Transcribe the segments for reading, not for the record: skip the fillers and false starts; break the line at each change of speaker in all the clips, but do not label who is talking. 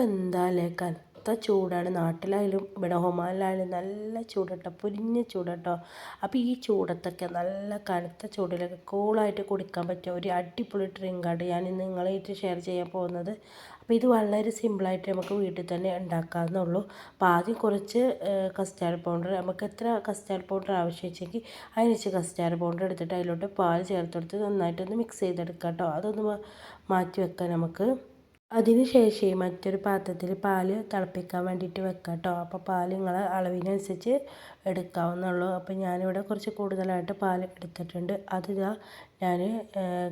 ഇപ്പം എന്താല്ലേ കനത്ത ചൂടാണ്. നാട്ടിലായാലും ഇവിടെ ഒമാനിലായാലും നല്ല ചൂടട്ടോ, പൊരിഞ്ഞ ചൂടട്ടോ. അപ്പോൾ ഈ ചൂടത്തൊക്കെ നല്ല കനത്ത ചൂടിലൊക്കെ കൂളായിട്ട് കുടിക്കാൻ പറ്റിയ ഒരു അടിപൊളി ഡ്രിങ്കാണ് ഞാൻ ഇന്ന് നിങ്ങളായിട്ട് ഷെയർ ചെയ്യാൻ പോകുന്നത്. അപ്പോൾ ഇത് വളരെ സിമ്പിളായിട്ട് നമുക്ക് വീട്ടിൽ തന്നെ ഉണ്ടാക്കാവുന്നുള്ളൂ. അപ്പോൾ ആദ്യം കുറച്ച് കസ്റ്റാർഡ് പൗഡർ, നമുക്ക് എത്ര കസ്റ്റാർഡ് പൗഡർ ആവശ്യം വെച്ചെങ്കിൽ അതിനനുസരിച്ച് കസ്റ്റാർഡ് പൗഡർ എടുത്തിട്ട് അതിലോട്ട് പാൽ ചേർത്തെടുത്ത് നന്നായിട്ടൊന്ന് മിക്സ് ചെയ്തെടുക്കാം കേട്ടോ. അതൊന്ന് മാറ്റി വെക്കാം നമുക്ക്. അതിന് ശേഷം മറ്റൊരു പാത്രത്തിൽ പാല് തിളപ്പിക്കാൻ വേണ്ടിയിട്ട് വെക്കാം കേട്ടോ. അപ്പോൾ പാൽ നിങ്ങളെ അളവിനനുസരിച്ച് എടുക്കാവുന്നുള്ളൂ. അപ്പോൾ ഞാനിവിടെ കുറച്ച് കൂടുതലായിട്ട് പാൽ എടുത്തിട്ടുണ്ട്. അത് ഞാൻ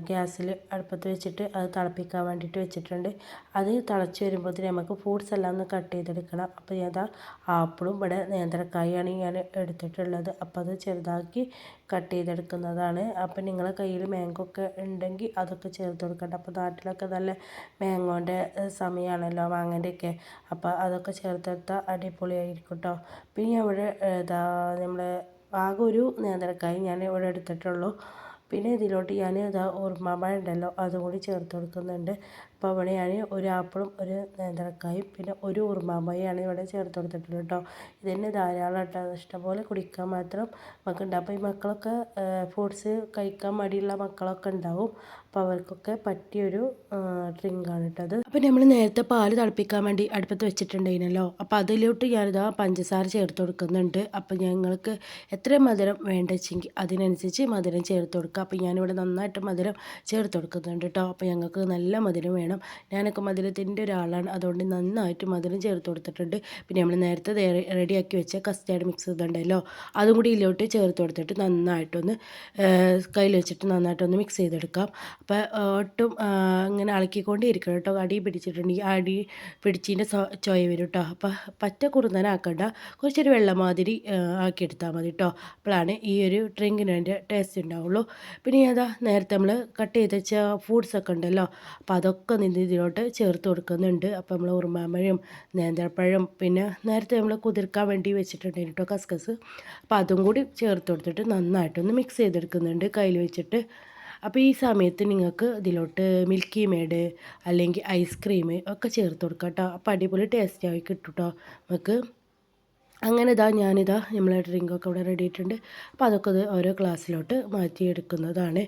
ഗ്യാസിൽ അടുപ്പത്ത് വെച്ചിട്ട് അത് തിളപ്പിക്കാൻ വേണ്ടിയിട്ട് വെച്ചിട്ടുണ്ട്. അത് തിളച്ച് വരുമ്പോഴത്തേന് നമുക്ക് ഫ്രൂട്ട്സ് എല്ലാം ഒന്ന് കട്ട് ചെയ്തെടുക്കണം. അപ്പോൾ ഞാൻ ആപ്പിളും ഇവിടെ നേന്ത്രക്കായാണ് ഞാൻ എടുത്തിട്ടുള്ളത്. അപ്പോൾ അത് ചെറുതാക്കി കട്ട് ചെയ്തെടുക്കുന്നതാണ്. അപ്പോൾ നിങ്ങളെ കയ്യിൽ മാംഗോ ഒക്കെ ഉണ്ടെങ്കിൽ അതൊക്കെ ചേർത്ത് കൊടുക്കണ്ട. അപ്പോൾ നാട്ടിലൊക്കെ നല്ല മാംഗോൻ്റെ സമയമാണല്ലോ, മാങ്ങേൻ്റെയൊക്കെ. അപ്പോൾ അതൊക്കെ ചേർത്തെടുത്താൽ അടിപൊളിയായിരിക്കും കേട്ടോ. പിന്നെ ഇവിടെ നമ്മൾ ആകെ ഒരു നേന്ത്രക്കായ് ഞാൻ ഇവിടെ എടുത്തിട്ടുള്ളൂ. പിന്നെ ഇതിലോട്ട് ഞാൻ ഉറുമാമ്പഴം ഉണ്ടല്ലോ അതും കൂടി ചേർത്ത് കൊടുക്കുന്നുണ്ട്. അപ്പോൾ ഇവിടെ ഞാൻ ഒരു ആപ്പിളും ഒരു നേന്ത്രക്കായും പിന്നെ ഒരു ഉറുമാമ്പഴമാണ് ഇവിടെ ചേർത്ത് കൊടുത്തിട്ടുള്ളത് കേട്ടോ. ഇതിന് ധാരാളം കേട്ടോ, ഇഷ്ടംപോലെ കുടിക്കാൻ മാത്രം നമുക്കുണ്ട്. അപ്പോൾ ഈ മക്കളൊക്കെ ഫ്രൂട്ട്സ് കഴിക്കാൻ മടിയുള്ള മക്കളൊക്കെ ഉണ്ടാവും. അപ്പോൾ അവർക്കൊക്കെ പറ്റിയൊരു ഡ്രിങ്കാണ് കേട്ടത്. അപ്പോൾ നമ്മൾ നേരത്തെ പാല് തിളപ്പിക്കാൻ വേണ്ടി അടുപ്പത്ത് വെച്ചിട്ടുണ്ടായിരുന്നല്ലോ. അപ്പോൾ അതിലോട്ട് ഞാനിതാ പഞ്ചസാര ചേർത്ത് കൊടുക്കുന്നുണ്ട്. അപ്പോൾ ഞങ്ങൾക്ക് എത്ര മധുരം വേണ്ട വെച്ചെങ്കിൽ അതിനനുസരിച്ച് മധുരം ചേർത്ത് കൊടുക്കുക. അപ്പോൾ ഞാനിവിടെ നന്നായിട്ട് മധുരം ചേർത്ത് കൊടുക്കുന്നുണ്ട് കേട്ടോ. അപ്പോൾ ഞങ്ങൾക്ക് നല്ല മധുരം വേണം. ഞാനൊക്കെ മധുരത്തിൻ്റെ ഒരാളാണ്, അതുകൊണ്ട് നന്നായിട്ട് മധുരം ചേർത്ത് കൊടുത്തിട്ടുണ്ട്. പിന്നെ നമ്മൾ നേരത്തെ റെഡിയാക്കി വെച്ച കസ്റ്റാർഡ് മിക്സ് ഇതുണ്ടല്ലോ അതും കൂടി ഇതിലോട്ട് ചേർത്ത് കൊടുത്തിട്ട് നന്നായിട്ടൊന്ന് കയ്യിൽ വെച്ചിട്ട് നന്നായിട്ടൊന്ന് മിക്സ് ചെയ്തെടുക്കാം. അപ്പോൾ ഒട്ടും ഇങ്ങനെ ഇളക്കിക്കൊണ്ടേ കേട്ടോ. അടി പിടിച്ചിട്ടുണ്ടെങ്കിൽ അടി പിടിച്ചതിൻ്റെ ചൊയ വരും കേട്ടോ. അപ്പോൾ പറ്റ കുറുന്നനാക്കണ്ട, കുറച്ചൊരു വെള്ളം മാതിരി ആക്കിയെടുത്താൽ മതി കേട്ടോ. അപ്പോഴാണ് ഈ ഒരു ഡ്രിങ്കിന് അതിൻ്റെ ടേസ്റ്റ് ഉണ്ടാവുള്ളൂ. പിന്നെ അതാ നേരത്തെ നമ്മൾ കട്ട് ചെയ്ത് വെച്ച ഫ്രൂട്ട്സൊക്കെ ഉണ്ടല്ലോ, അപ്പോൾ അതൊക്കെ ഇതിലോട്ട് ചേർത്ത് കൊടുക്കുന്നുണ്ട്. അപ്പോൾ നമ്മൾ ഉറുമാമ്പഴം, നേന്ത്രപ്പഴം, പിന്നെ നേരത്തെ നമ്മൾ കുതിർക്കാൻ വേണ്ടി വെച്ചിട്ടുണ്ടായിരുന്നു കേട്ടോ കസ്കസ്. അപ്പോൾ അതും കൂടി ചേർത്ത് കൊടുത്തിട്ട് നന്നായിട്ടൊന്ന് മിക്സ് ചെയ്തെടുക്കുന്നുണ്ട് കയ്യിൽ വെച്ചിട്ട്. അപ്പോൾ ഈ സമയത്ത് നിങ്ങൾക്ക് ഇതിലോട്ട് മിൽക്കി മേഡ് അല്ലെങ്കിൽ ഐസ്ക്രീം ഒക്കെ ചേർത്ത് കൊടുക്കാം കേട്ടോ. അപ്പോൾ അടിപൊളി ടേസ്റ്റായി കിട്ടും കേട്ടോ നമുക്ക്. അങ്ങനെ നമ്മളെ ഡ്രിങ്കൊക്കെ ഇവിടെ റെഡി ആയിട്ടുണ്ട്. അപ്പോൾ അതൊക്കെ ഓരോ ഗ്ലാസ്സിലോട്ട് മാറ്റിയെടുക്കുന്നതാണ്.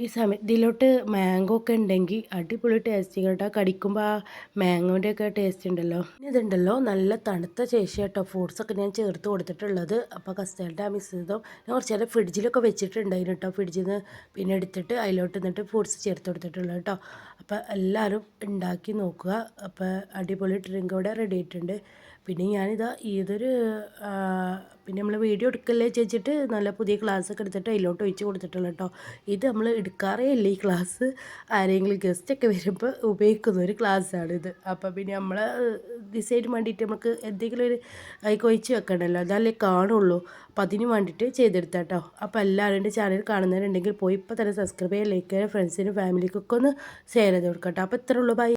ഈ സമയം ഇതിലോട്ട് മാംഗോ ഒക്കെ ഉണ്ടെങ്കിൽ അടിപൊളി ടേസ്റ്റ് കേട്ടോ. കടിക്കുമ്പോൾ ആ മാംഗോൻ്റെ ഒക്കെ ടേസ്റ്റ് ഉണ്ടല്ലോ. ഇതുണ്ടല്ലോ നല്ല തണുത്ത ശേഷം കേട്ടോ ഫ്രൂട്ട്സൊക്കെ ഞാൻ ചേർത്ത് കൊടുത്തിട്ടുള്ളത്. അപ്പോൾ കസ്റ്റാർഡ് മിക്സ് ചെയ്തോ ഞാൻ കുറച്ച് നേരം ഫ്രിഡ്ജിലൊക്കെ വെച്ചിട്ടുണ്ടായിരുന്നു കേട്ടോ. ഫ്രിഡ്ജിൽ നിന്ന് പിന്നെ എടുത്തിട്ട് അതിലോട്ട് നിന്നിട്ട് ഫ്രൂട്ട്സ് ചേർത്ത് കൊടുത്തിട്ടുള്ളത് കേട്ടോ. അപ്പോൾ എല്ലാവരും ഉണ്ടാക്കി നോക്കുക. അപ്പോൾ അടിപൊളി ഡ്രിങ്ക് ഇവിടെ റെഡി ആയിട്ടുണ്ട്. പിന്നെ ഞാനിതാ ഇതൊരു പിന്നെ നമ്മൾ വീഡിയോ എടുക്കല്ലേ ചേച്ചിട്ട് നല്ല പുതിയ ക്ലാസ്സൊക്കെ എടുത്തിട്ട് അതിലോട്ട് ഒഴിച്ച് കൊടുത്തിട്ടുള്ള കേട്ടോ. ഇത് നമ്മൾ എടുക്കാറേ ഇല്ല ഈ ക്ലാസ്. ആരെങ്കിലും ഗസ്റ്റൊക്കെ വരുമ്പോൾ ഉപയോഗിക്കുന്ന ഒരു ക്ലാസ്സാണിത്. അപ്പോൾ പിന്നെ നമ്മൾ ഡിസൈന് വേണ്ടിയിട്ട് നമുക്ക് എന്തെങ്കിലും ഒരു അതിലേക്ക് ഒഴിച്ച് വെക്കണമല്ലോ, അതല്ലേ കാണുള്ളൂ. അപ്പോൾ അതിന് വേണ്ടിയിട്ട് ചെയ്തെടുത്താൽ കേട്ടോ. അപ്പോൾ എല്ലാവരും എൻ്റെ ചാനൽ കാണുന്നവരുണ്ടെങ്കിൽ പോയി ഇപ്പോൾ തന്നെ സബ്സ്ക്രൈബ് ചെയ്യുക, ലൈക്ക് ചെയ്യുക, ഫ്രണ്ട്സിനും ഫാമിലിക്കൊക്കെ ഒന്ന് ഷെയർ ചെയ്ത് കൊടുക്കാം കേട്ടോ. അപ്പോൾ ഇത്രേ ഉള്ളൂ, ബൈ.